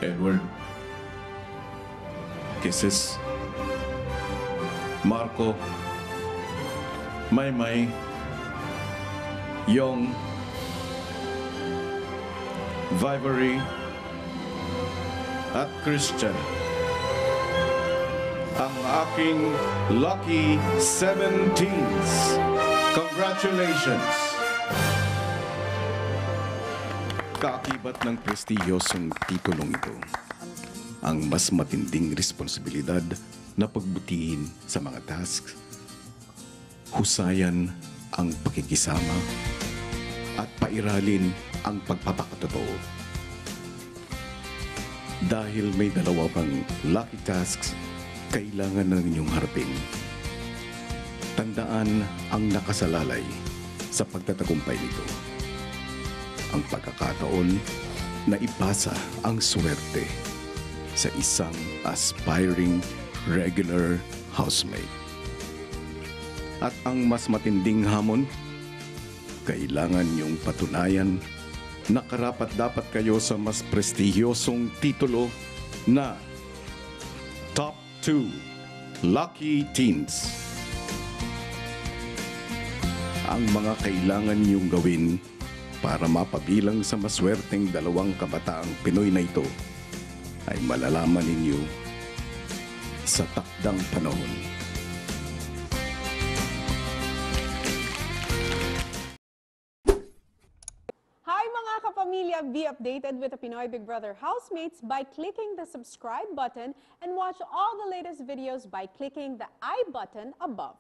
Edward, Kisses, Marco, Maymay, Yong, Vivery, at Christian. Ang aking lucky 17s. Congratulations! Kaakibat ng prestiyosong titulong ito, ang mas matinding responsibilidad na pagbutihin sa mga tasks, husayan ang pakikisama, at pairalin ang pagpapakatotoo. Dahil may dalawa pang lucky tasks, kailangan ng inyong harapin. Tandaan ang nakasalalay sa pagtatagumpay nito. Ang pagkakataon na ipasa ang swerte sa isang aspiring regular housemate. At ang mas matinding hamon, kailangan niyong patunayan na karapat-dapat kayo sa mas prestihiyosong titulo na Top 2 Lucky Teens. Ang mga kailangan niyong gawin para mapabilang sa maswerteng dalawang kabataang Pinoy na ito ay malalaman ninyo sa takdang panahon. Hi mga kapamilya! Be updated with the Pinoy Big Brother housemates by clicking the subscribe button and watch all the latest videos by clicking the I button above.